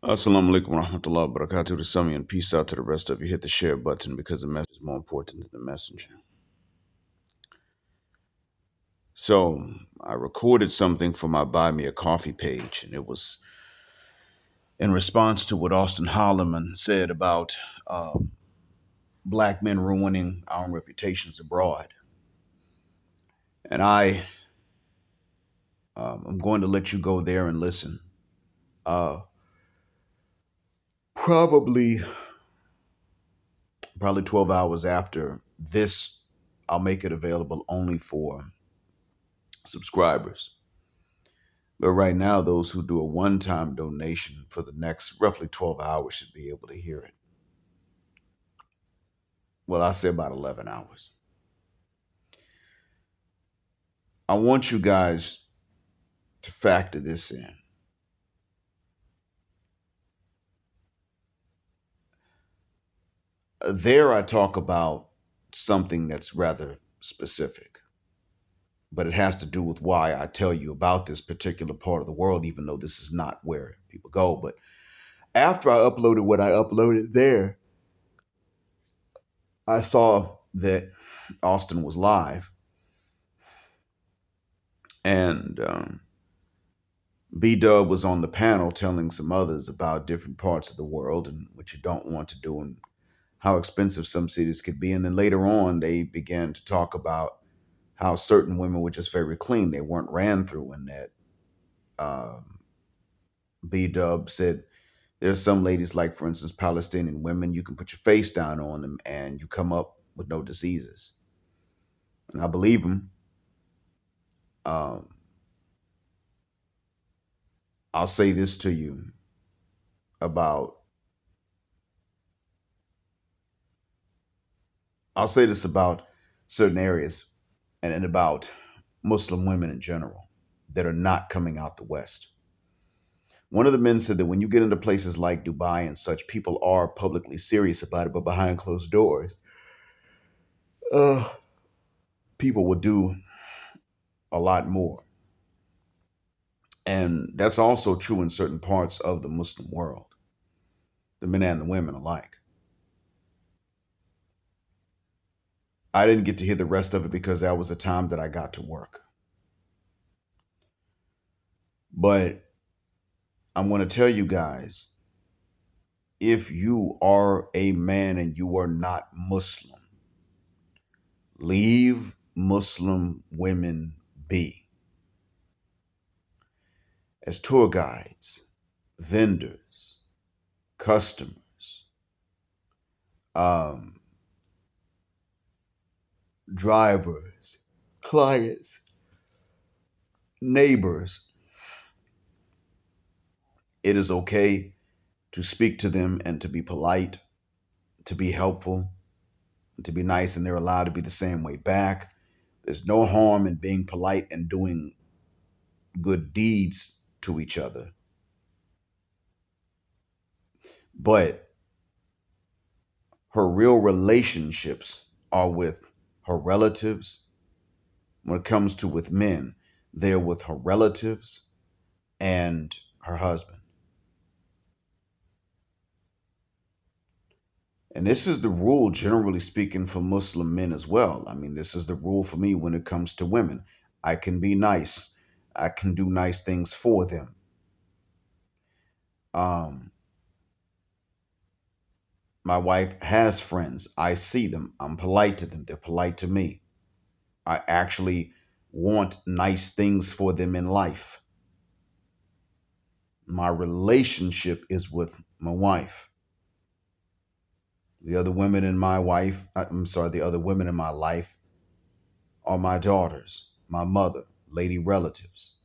Assalamu alaikum wa rahmatullahi wa barakatuh to some of you, and peace out to the rest of you. Hit the share button because the message is more important than the messenger. So I recorded something for my Buy Me a Coffee page, and it was in response to what Austin Holleman said about black men ruining our own reputations abroad. And I'm going to let you go there and listen. Uh, probably, probably 12 hours after this, I'll make it available only for subscribers. But right now, those who do a one-time donation for the next roughly 12 hours should be able to hear it. Well, I say about 11 hours. I want you guys to factor this in. There, I talk about something that's rather specific, but it has to do with why I tell you about this particular part of the world, even though this is not where people go. But after I uploaded what I uploaded there, I saw that Austin was live, and B Dub was on the panel telling some others about different parts of the world and what you don't want to do and how expensive some cities could be. And then later on, they began to talk about how certain women were just very clean. They weren't ran through, and that B Dub said there's some ladies, like, for instance, Palestinian women, you can put your face down on them and you come up with no diseases. And I believe him. Um, I'll say this to you about I'll say this about certain areas and about Muslim women in general that are not coming out the West. One of the men said that when you get into places like Dubai and such, people are publicly serious about it, but behind closed doors, uh, people will do a lot more. And that's also true in certain parts of the Muslim world, the men and the women alike. I didn't get to hear the rest of it because that was the time that I got to work. But I'm going to tell you guys, if you are a man and you are not Muslim, leave Muslim women be. As tour guides, vendors, customers, um, drivers, clients, neighbors, it is okay to speak to them and to be polite, to be helpful, to be nice, and they're allowed to be the same way back. There's no harm in being polite and doing good deeds to each other. But her real relationships are with her relatives. When it comes to with men, they're with her relatives and her husband. And this is the rule, generally speaking, for Muslim men as well. I mean, this is the rule for me when it comes to women. I can be nice. I can do nice things for them. Um, my wife has friends. I see them. I'm polite to them. They're polite to me. I actually want nice things for them in life. My relationship is with my wife. The other women in my wife, I'm sorry, the other women in my life are my daughters, my mother, lady relatives.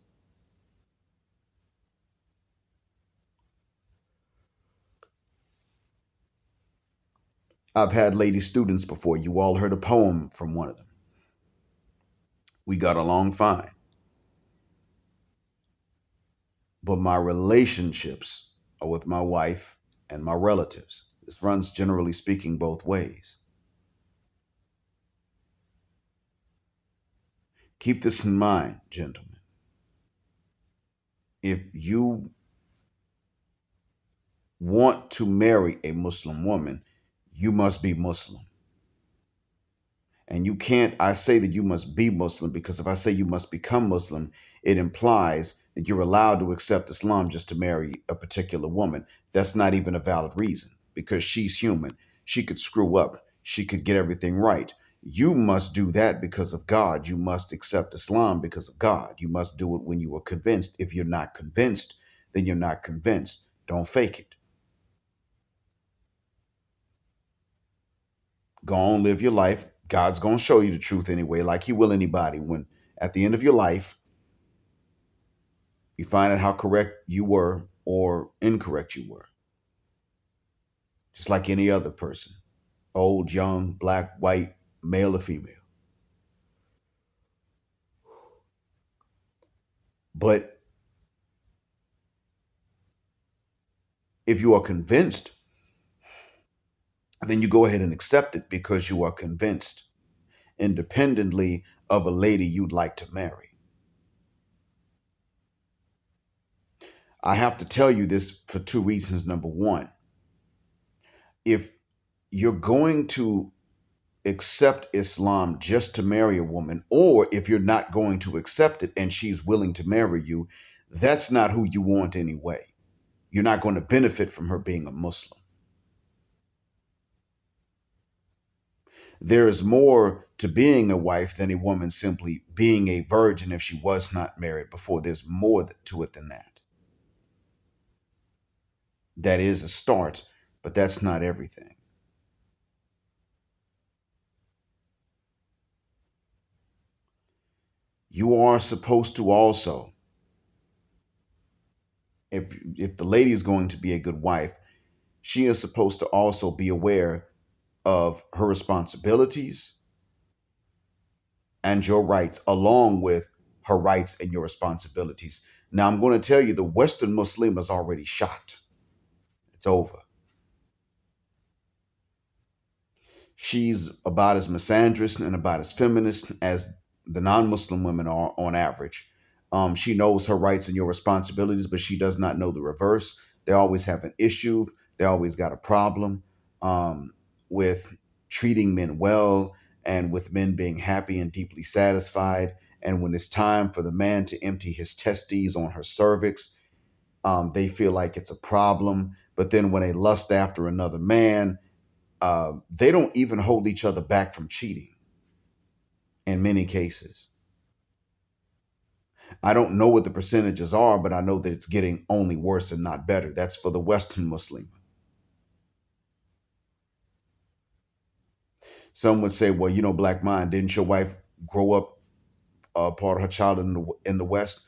I've had lady students before. You all heard a poem from one of them. We got along fine. But my relationships are with my wife and my relatives. This runs, generally speaking, both ways. Keep this in mind, gentlemen. If you want to marry a Muslim woman, you must be Muslim. And you can't, I say that you must be Muslim because if I say you must become Muslim, it implies that you're allowed to accept Islam just to marry a particular woman. That's not even a valid reason because she's human. She could screw up, she could get everything right. You must do that because of God. You must accept Islam because of God. You must do it when you are convinced. If you're not convinced, then you're not convinced. Don't fake it. Go on, live your life. God's going to show you the truth anyway, like He will anybody. When at the end of your life, you find out how correct you were or incorrect you were, just like any other person, old, young, black, white, male, or female. But if you are convinced, then you go ahead and accept it because you are convinced, independently of a lady you'd like to marry. I have to tell you this for two reasons. Number one, if you're going to accept Islam just to marry a woman, or if you're not going to accept it and she's willing to marry you, that's not who you want anyway. You're not going to benefit from her being a Muslim. There is more to being a wife than a woman simply being a virgin if she was not married before. There's more to it than that. That is a start, but that's not everything. You are supposed to also, if the lady is going to be a good wife, she is supposed to also be aware of her responsibilities and your rights, along with her rights and your responsibilities. Now, I'm going to tell you the Western Muslim is already shot. It's over. She's about as misandrist and about as feminist as the non Muslim women are on average. She knows her rights and your responsibilities, but she does not know the reverse. They always have an issue, they always got a problem with treating men well and with men being happy and deeply satisfied. And when it's time for the man to empty his testes on her cervix, they feel like it's a problem. But then when they lust after another man, they don't even hold each other back from cheating in many cases. I don't know what the percentages are, but I know that it's getting only worse and not better. That's for the Western Muslim. Some would say, well, Black Mind, didn't your wife grow up part of her childhood in the West?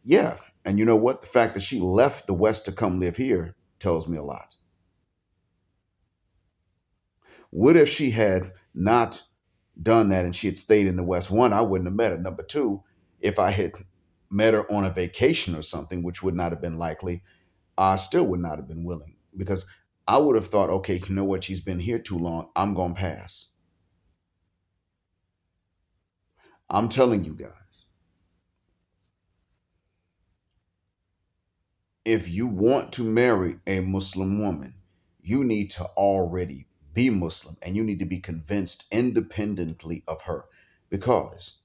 Yeah. And you know what? The fact that she left the West to come live here tells me a lot. What if she had not done that and she had stayed in the West? One, I wouldn't have met her. Number two, if I had met her on a vacation or something, which would not have been likely, I still would not have been willing because I would have thought, okay, you know what? She's been here too long. I'm going to pass. I'm telling you guys, if you want to marry a Muslim woman, you need to already be Muslim and you need to be convinced independently of her because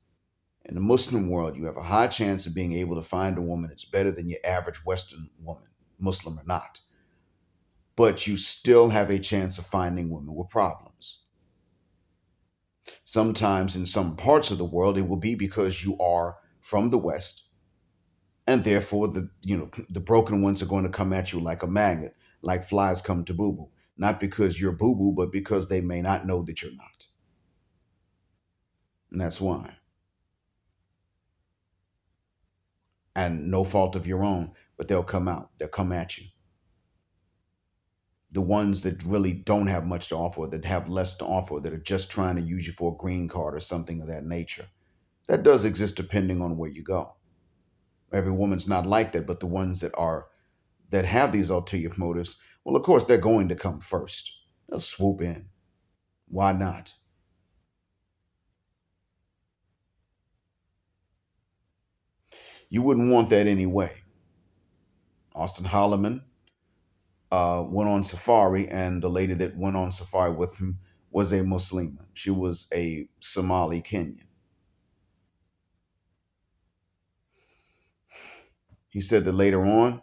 in the Muslim world, you have a high chance of being able to find a woman that's better than your average Western woman, Muslim or not. But you still have a chance of finding women with problems. Sometimes in some parts of the world, it will be because you are from the West, and therefore the broken ones are going to come at you like a magnet, like flies come to boo boo. Not because you're boo boo, but because they may not know that you're not. And that's why. And no fault of your own, but they'll come out, they'll come at you. The ones that really don't have much to offer, that have less to offer, that are just trying to use you for a green card or something of that nature. That does exist depending on where you go. Every woman's not like that, but the ones that have these ulterior motives, well, of course, they're going to come first. They'll swoop in. Why not? You wouldn't want that anyway. Austin Holleman, went on safari, and the lady that went on safari with him was a Muslim. She was a Somali Kenyan. He said that later on,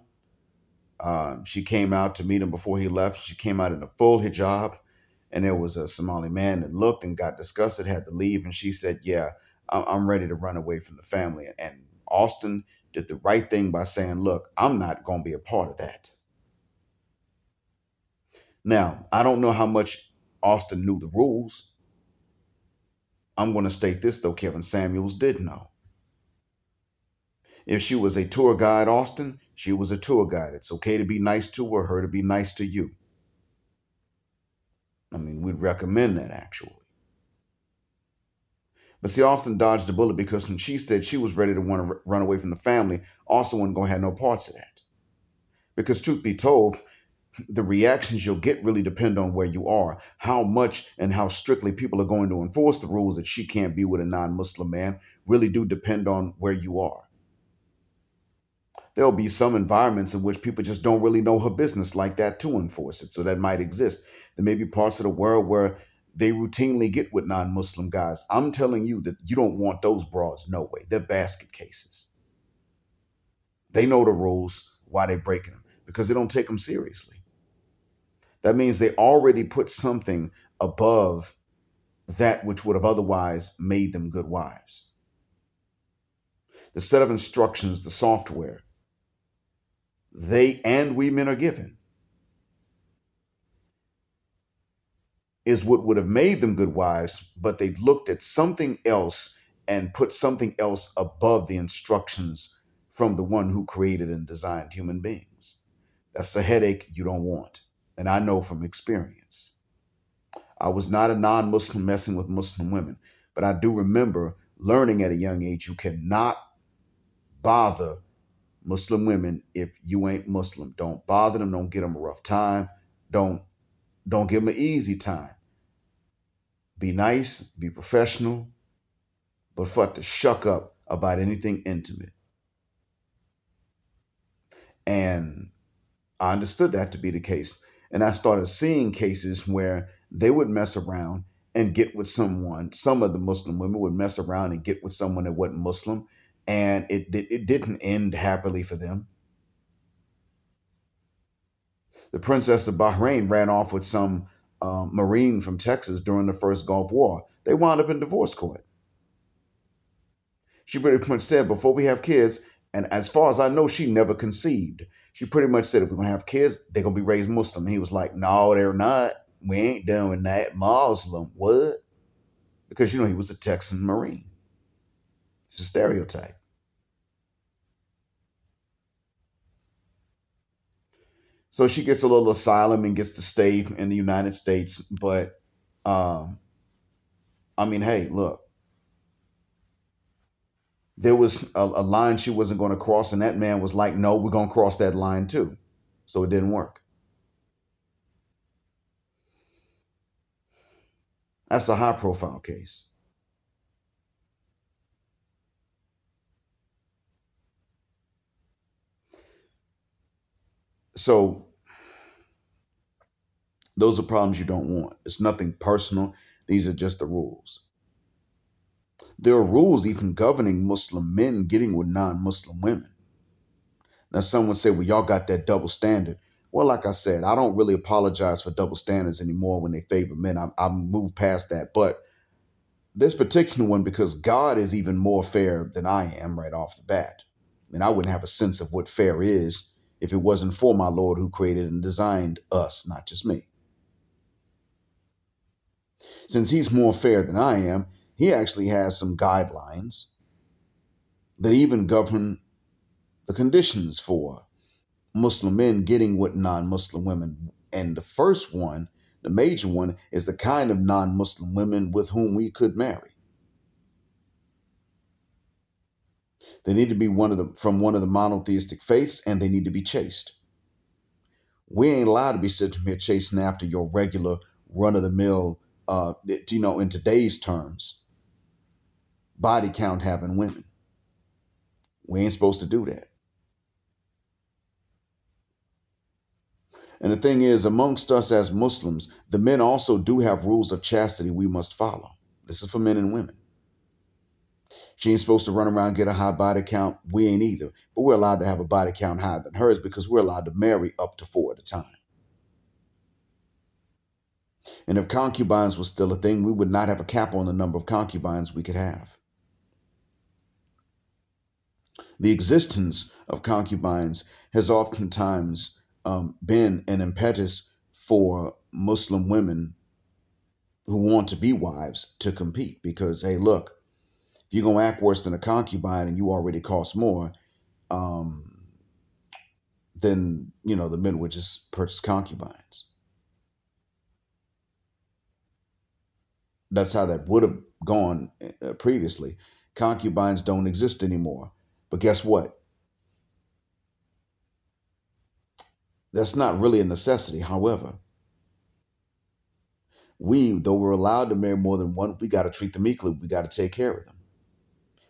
she came out to meet him before he left. She came out in a full hijab, and there was a Somali man that looked and got disgusted, had to leave. And she said, "Yeah, I'm ready to run away from the family." And Austin did the right thing by saying, "Look, I'm not going to be a part of that." Now, I don't know how much Austin knew the rules. I'm going to state this, though, Kevin Samuels did know. If she was a tour guide, Austin, she was a tour guide. It's okay to be nice to her to be nice to you. I mean, we'd recommend that actually. But see, Austin dodged the bullet because when she said she was ready to want to run away from the family, Austin wasn't going to have no parts of that. Because truth be told, the reactions you'll get really depend on where you are. How much and how strictly people are going to enforce the rules that she can't be with a non-Muslim man really do depend on where you are. There'll be some environments in which people just don't really know her business like that to enforce it. So that might exist. There may be parts of the world where they routinely get with non-Muslim guys. I'm telling you that you don't want those broads. No way. They're basket cases. They know the rules. Why they breaking them? Because they don't take them seriously. That means they already put something above that which would have otherwise made them good wives. The set of instructions, the software, they and we men are given is what would have made them good wives, but they looked at something else and put something else above the instructions from the one who created and designed human beings. That's a headache you don't want. And I know from experience. I was not a non-Muslim messing with Muslim women, but I do remember learning at a young age you cannot bother Muslim women if you ain't Muslim. Don't bother them. Don't get them a rough time. Don't give them an easy time. Be nice, be professional, but fuck to shuck up about anything intimate. And I understood that to be the case. And I started seeing cases where they would mess around and get with someone. Some of the Muslim women would mess around and get with someone that wasn't Muslim. And it didn't end happily for them. The Princess of Bahrain ran off with some Marine from Texas during the first Gulf War. They wound up in divorce court. She pretty much said, before we have kids, and as far as I know, she never conceived. She pretty much said, if we're going to have kids, they're going to be raised Muslim. And he was like, no, they're not. We ain't doing that. Muslim. What? Because, he was a Texan Marine. It's a stereotype. So she gets a little asylum and gets to stay in the United States. But, I mean, hey, look. There was a line she wasn't going to cross, and that man was like, no, we're going to cross that line too. So it didn't work. That's a high profile case. So those are problems you don't want. It's nothing personal. These are just the rules. There are rules even governing Muslim men getting with non-Muslim women. Now, some would say, well, y'all got that double standard. Well, like I said, I don't really apologize for double standards anymore when they favor men. I moved past that. But this particular one, because God is even more fair than I am right off the bat. And I wouldn't have a sense of what fair is if it wasn't for my Lord who created and designed us, not just me. Since he's more fair than I am, he actually has some guidelines that even govern the conditions for Muslim men getting with non-Muslim women. And the first one, the major one, is the kind of non-Muslim women with whom we could marry. They need to be from one of the monotheistic faiths, and they need to be chaste. We ain't allowed to be sitting here chasing after your regular run-of-the-mill, in today's terms, body count having women. We ain't supposed to do that. And the thing is, amongst us as Muslims, the men also do have rules of chastity we must follow. This is for men and women. She ain't supposed to run around and get a high body count. We ain't either. But we're allowed to have a body count higher than hers because we're allowed to marry up to 4 at a time. And if concubines was still a thing, we would not have a cap on the number of concubines we could have. The existence of concubines has oftentimes been an impetus for Muslim women who want to be wives to compete because, hey, look, if you're going to act worse than a concubine and you already cost more, then, the men would just purchase concubines. That's how that would have gone previously. Concubines don't exist anymore. But guess what? That's not really a necessity. However, though we're allowed to marry more than one, we got to treat them equally. We got to take care of them.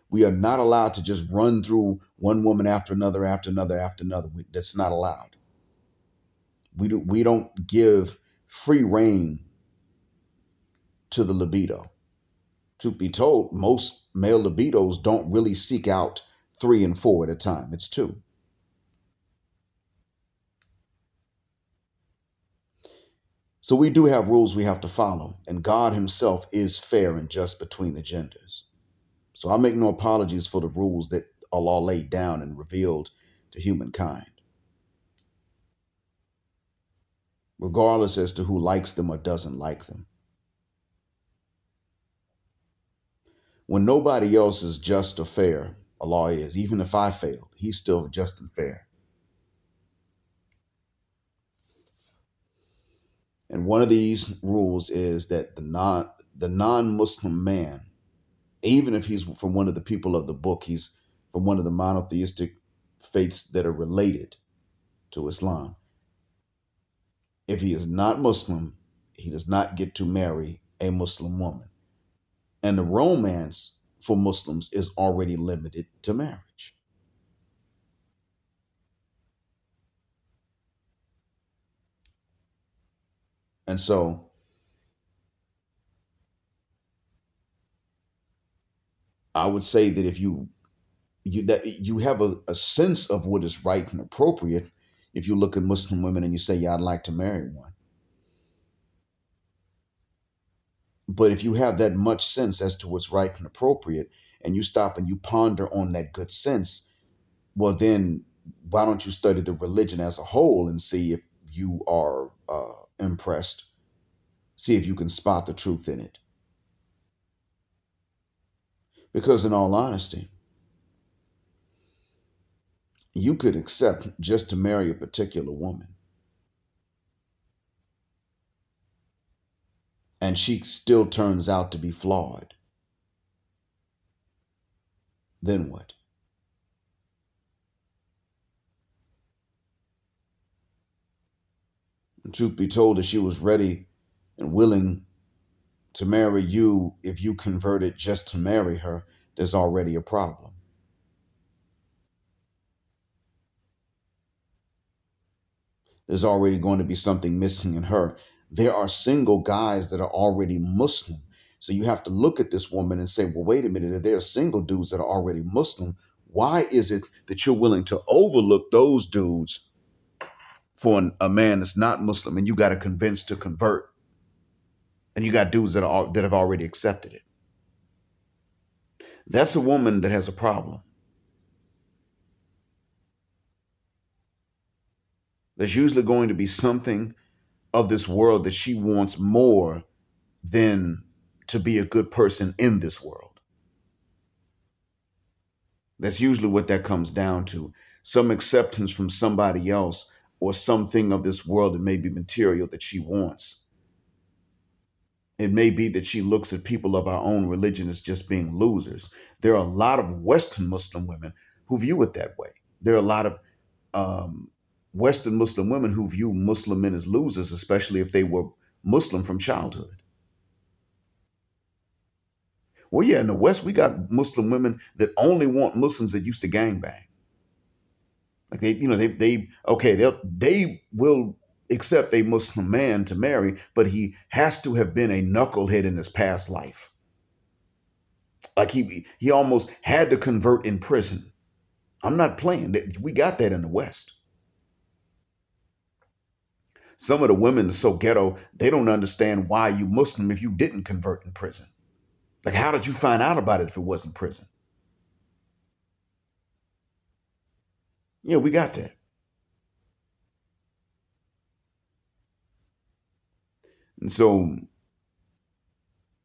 We are not allowed to just run through one woman after another, after another, after another. That's not allowed. We don't give free reign to the libido. Truth be told, most male libidos don't really seek out 3 and 4 at a time. It's 2. So we do have rules we have to follow, and God himself is fair and just between the genders. So I make no apologies for the rules that Allah laid down and revealed to humankind, regardless as to who likes them or doesn't like them. When nobody else is just or fair, Allah is. Even if I failed, he's still just and fair. And one of these rules is that the non-Muslim man, even if he's from one of the people of the book, he's from one of the monotheistic faiths that are related to Islam. If he is not Muslim, he does not get to marry a Muslim woman. And the romance for Muslims is already limited to marriage. And so I would say that if you have a sense of what is right and appropriate, if you look at Muslim women and you say, yeah, I'd like to marry one. But if you have that much sense as to what's right and appropriate, and you stop and you ponder on that good sense, well, then why don't you study the religion as a whole and see if you are impressed? See if you can spot the truth in it. Because in all honesty, you could accept just to marry a particular woman, and she still turns out to be flawed. Then what? And truth be told, if she was ready and willing to marry you, if you converted just to marry her, there's already a problem. There's already going to be something missing in her. There are single guys that are already Muslim. So you have to look at this woman and say, well, wait a minute, if there are single dudes that are already Muslim, why is it that you're willing to overlook those dudes for a man that's not Muslim, and you got to convince to convert, and you got dudes that have already accepted it? That's a woman that has a problem. There's usually going to be something of this world that she wants more than to be a good person in this world. That's usually what that comes down to. Some acceptance from somebody else or something of this world that may be material that she wants. It may be that she looks at people of our own religion as just being losers. There are a lot of Western Muslim women who view it that way. There are a lot of Western Muslim women who view Muslim men as losers, especially if they were Muslim from childhood. Well, yeah, in the West, we got Muslim women that only want Muslims that used to gangbang. Like they will accept a Muslim man to marry, but he has to have been a knucklehead in his past life. Like he almost had to convert in prison. I'm not playing. We got that in the West. Some of the women are so ghetto, they don't understand why you Muslim if you didn't convert in prison. Like, how did you find out about it if it wasn't prison? Yeah, we got that. And so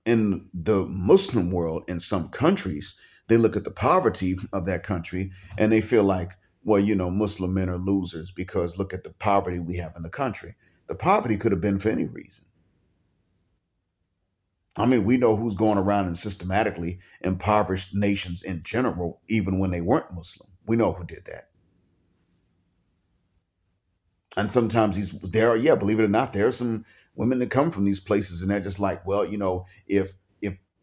in the Muslim world, in some countries, they look at the poverty of that country and they feel like, well, Muslim men are losers because look at the poverty we have in the country. The poverty could have been for any reason. I mean, we know who's going around and systematically impoverished nations in general, even when they weren't Muslim. We know who did that. And sometimes yeah, believe it or not, there are some women that come from these places and they're just like, well, if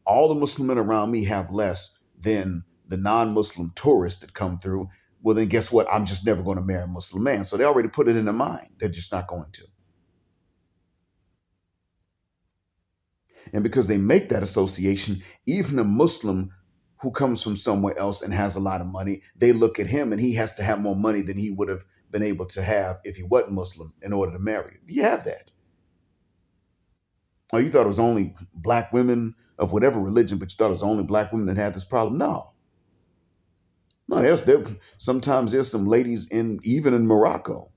all the Muslim men around me have less than the non-Muslim tourists that come through, well, then guess what? I'm just never going to marry a Muslim man. So they already put it in their mind. They're just not going to. And because they make that association, even a Muslim who comes from somewhere else and has a lot of money, they look at him and he has to have more money than he would have been able to have if he wasn't Muslim in order to marry. You have that. Oh, you thought it was only black women of whatever religion, but you thought it was only black women that had this problem? No. No, sometimes there's some ladies even in Morocco.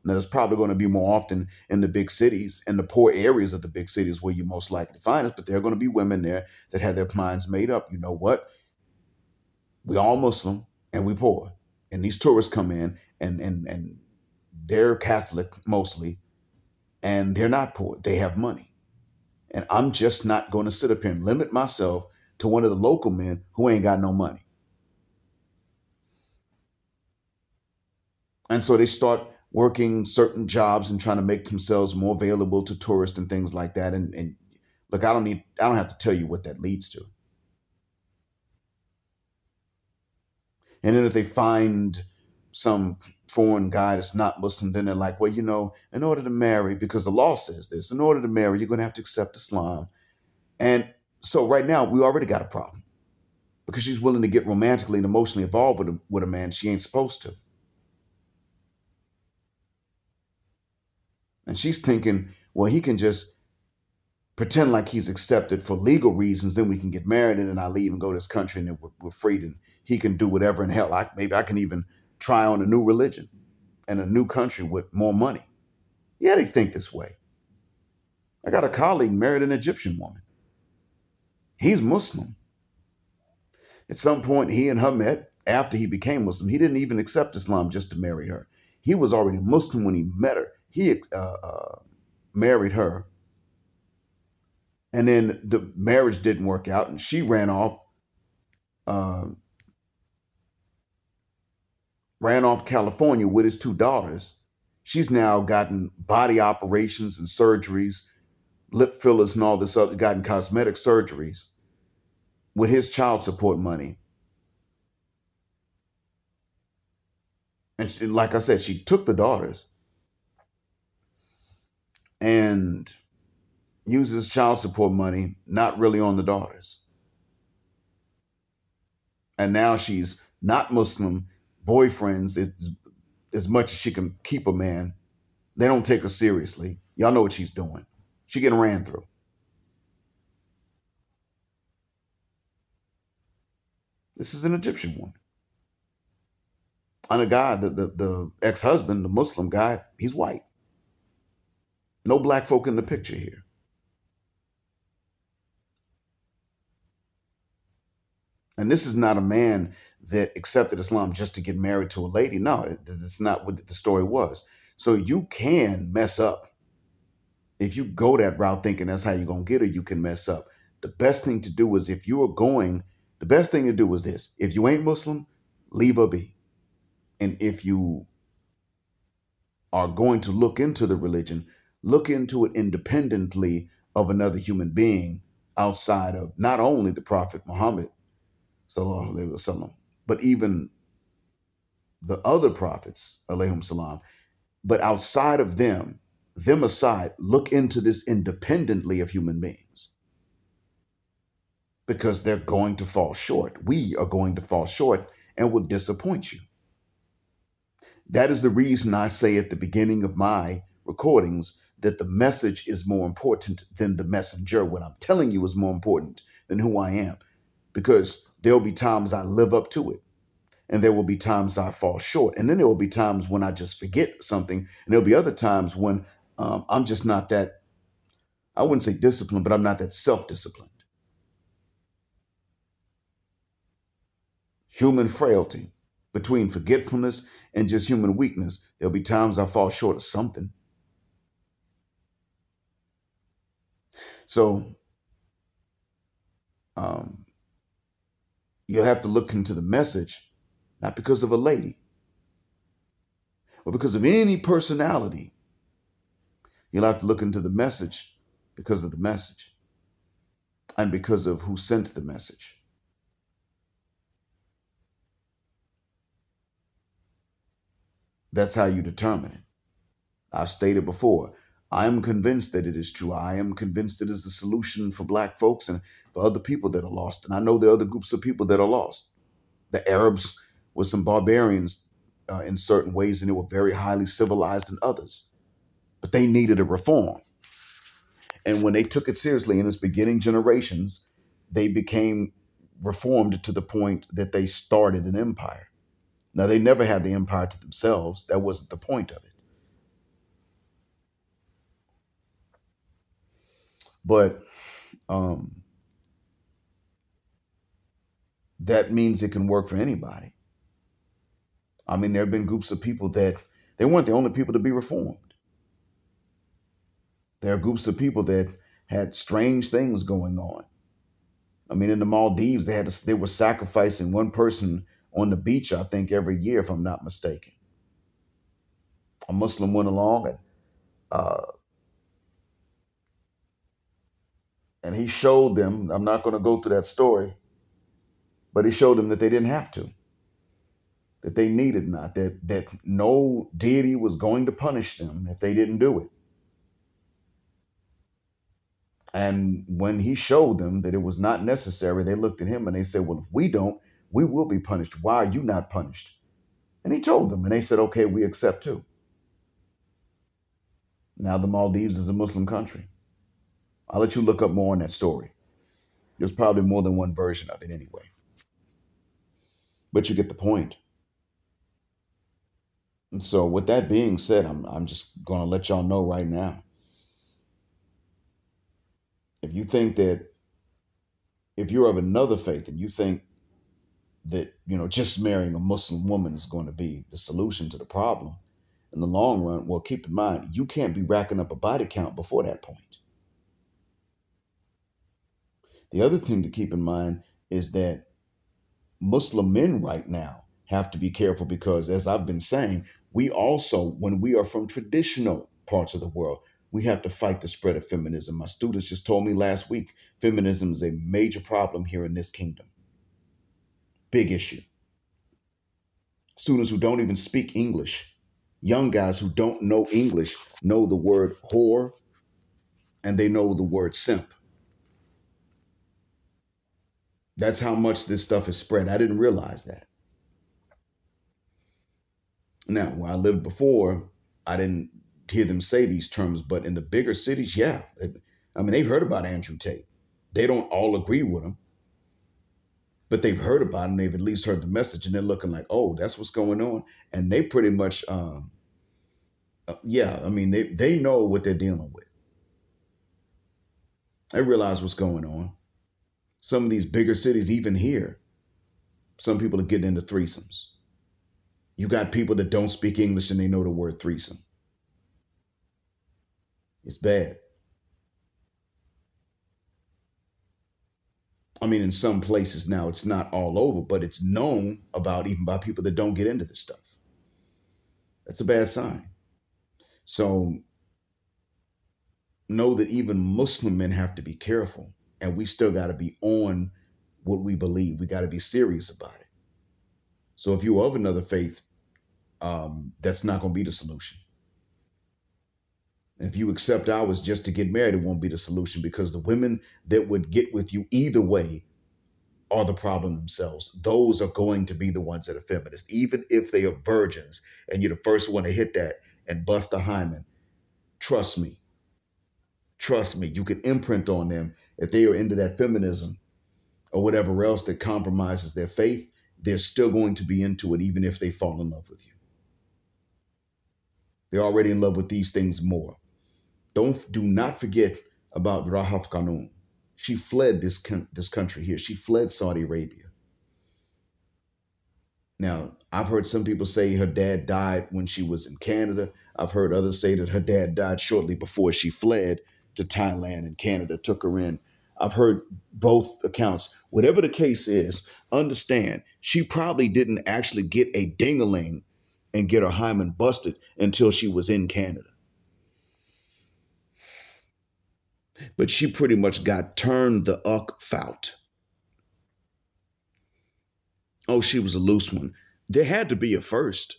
Now, there's probably going to be more often in the big cities and the poor areas of the big cities where you most likely find it, but there are going to be women there that have their minds made up. You know what? We all Muslim and we poor. And these tourists come in and they're Catholic mostly, and they're not poor. They have money. And I'm just not going to sit up here and limit myself to one of the local men who ain't got no money. And so they start working certain jobs and trying to make themselves more available to tourists and things like that. And look, I don't have to tell you what that leads to. And then if they find some foreign guy that's not Muslim, then they're like, well, in order to marry, because the law says this, in order to marry, you're going to have to accept Islam. And so right now we already got a problem because she's willing to get romantically and emotionally involved with a man she ain't supposed to. And she's thinking, well, he can just pretend like he's accepted for legal reasons. Then we can get married and then I leave and go to this country and then we're free and he can do whatever in hell. Maybe I can even try on a new religion and a new country with more money. Yeah, they think this way. I got a colleague married an Egyptian woman. He's Muslim. At some point, he and her met after he became Muslim. He didn't even accept Islam just to marry her. He was already Muslim when he met her. He married her. And then the marriage didn't work out and she ran off California with his two daughters. She's now gotten body operations and surgeries, lip fillers and all this other, gotten cosmetic surgeries with his child support money. And like I said, she took the daughters and uses child support money, not really on the daughters. And now she's not Muslim, boyfriends, as much as she can keep a man. They don't take her seriously. Y'all know what she's doing. She getting ran through. This is an Egyptian woman. And a guy, the ex-husband, the Muslim guy, he's white. No black folk in the picture here. And this is not a man that accepted Islam just to get married to a lady. No, that's not what the story was. So you can mess up. If you go that route thinking that's how you're going to get her, you can mess up. The best thing to do is the best thing to do is this. If you ain't Muslim, leave her be. And if you are going to look into the religion, look into it independently of another human being outside of not only the Prophet Muhammad, sallallahu alaihi wasallam, but even the other prophets, alayhim salam. But outside of them, them aside, look into this independently of human beings, because they're going to fall short. We are going to fall short and will disappoint you. That is the reason I say at the beginning of my recordings that the message is more important than the messenger. What I'm telling you is more important than who I am, because there'll be times I live up to it, and there will be times I fall short. And then there will be times when I just forget something. And there'll be other times when I'm just not that, I wouldn't say disciplined, but I'm not that self-disciplined. Human frailty, between forgetfulness and just human weakness. There'll be times I fall short of something. So um, you'll have to look into the message, not because of a lady, but because of any personality. You'll have to look into the message because of the message and because of who sent the message. That's how you determine it. I've stated before, I am convinced that it is true. I am convinced it is the solution for Black folks and for other people that are lost. And I know there are other groups of people that are lost. The Arabs were some barbarians in certain ways, and they were very highly civilized in others. But they needed a reform. And when they took it seriously in its beginning generations, they became reformed to the point that they started an empire. Now, they never had the empire to themselves. That wasn't the point of it. But um, that means it can work for anybody. I mean, there have been groups of people that they weren't the only people to be reformed. There are groups of people that had strange things going on. I mean, in the Maldives, they were sacrificing one person on the beach, I think, every year, if I'm not mistaken. A Muslim uh, and he showed them. I'm not going to go through that story, but he showed them that they didn't have to, that they needed not, that no deity was going to punish them if they didn't do it. And when he showed them that it was not necessary, they looked at him and they said, well, if we don't, we will be punished. Why are you not punished? And he told them, and they said, okay, we accept too. Now the Maldives is a Muslim country. I'll let you look up more on that story. There's probably more than one version of it anyway. But you get the point. And so with that being said, I'm just going to let y'all know right now. If you think that, if you're of another faith and you think that, just marrying a Muslim woman is going to be the solution to the problem in the long run, well, keep in mind, you can't be racking up a body count before that point. The other thing to keep in mind is that Muslim men right now have to be careful because, as I've been saying, we also, when we are from traditional parts of the world, we have to fight the spread of feminism. My students just told me last week, feminism is a major problem here in this kingdom. Big issue. Students who don't even speak English, young guys who don't know English, know the word whore and they know the word simp. That's how much this stuff is spread. I didn't realize that. Now, where I lived before, I didn't hear them say these terms, but in the bigger cities, yeah. I mean, they've heard about Andrew Tate. They don't all agree with him, but they've heard about him. They've at least heard the message, and they're looking like, oh, that's what's going on. And they pretty much, yeah, I mean, they know what they're dealing with. They realize what's going on. Some of these bigger cities, even here, some people are getting into threesomes. You got people that don't speak English and they know the word threesome. It's bad. I mean, in some places now, it's not all over, but it's known about even by people that don't get into this stuff. That's a bad sign. So know that even Muslim men have to be careful, and we still got to be on what we believe. We got to be serious about it. So if you're of another faith, that's not going to be the solution. And if you accept ours just to get married, it won't be the solution, because the women that would get with you either way are the problem themselves. Those are going to be the ones that are feminists, even if they are virgins and you're the first one to hit that and bust a hymen. Trust me, you can imprint on them if they are into that feminism or whatever else that compromises their faith. They're still going to be into it, even if they fall in love with you. They're already in love with these things more. Do not forget about Rahaf Qanun. She fled this country here. She fled Saudi Arabia. Now, I've heard some people say her dad died when she was in Canada. I've heard others say that her dad died shortly before she fled to Thailand, and Canada took her in. I've heard both accounts. Whatever the case is, understand she probably didn't actually get a ding-a-ling and get her hymen busted until she was in Canada. But she pretty much got turned the uck fout. Oh, she was a loose one. There had to be a first.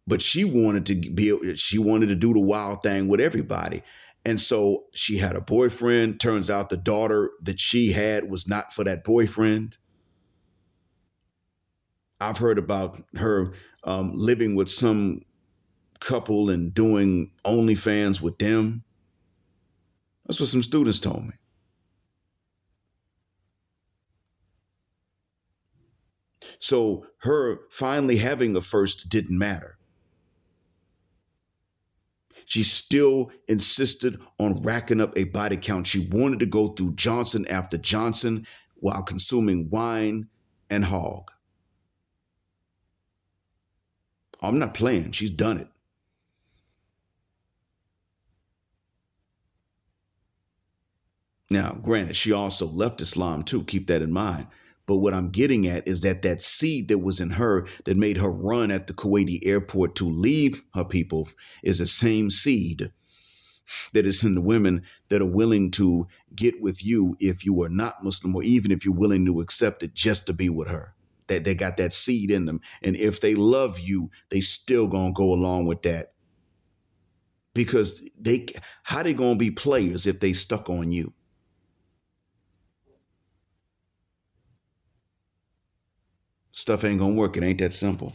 But she wanted to do the wild thing with everybody. And so she had a boyfriend. Turns out the daughter that she had was not for that boyfriend. I've heard about her living with some couple and doing OnlyFans with them. That's what some students told me. So her finally having a first didn't matter. She still insisted on racking up a body count. She wanted to go through Johnson after Johnson while consuming wine and hog. I'm not playing. She's done it. Now, granted, she also left Islam too. Keep that in mind. But what I'm getting at is that seed that was in her that made her run at the Kuwaiti airport to leave her people is the same seed that is in the women that are willing to get with you if you are not Muslim, or even if you're willing to accept it just to be with her. That they got that seed in them. And if they love you, they still gonna go along with that. Because how they gonna be players if they stuck on you? Stuff ain't gonna work. It ain't that simple.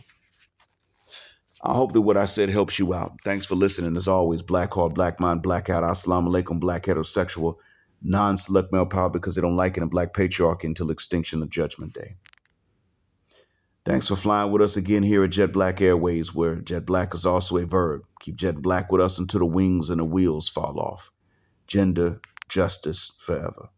I hope that what I said helps you out. Thanks for listening. As always, Black Heart, Black Mind, Black Out. Assalamu alaikum, Black Heterosexual, non-select male power because they don't like it, and Black Patriarchy until extinction of Judgment Day. Thanks for flying with us again here at Jet Black Airways, where Jet Black is also a verb. Keep Jet Black with us until the wings and the wheels fall off. Gender, justice, forever.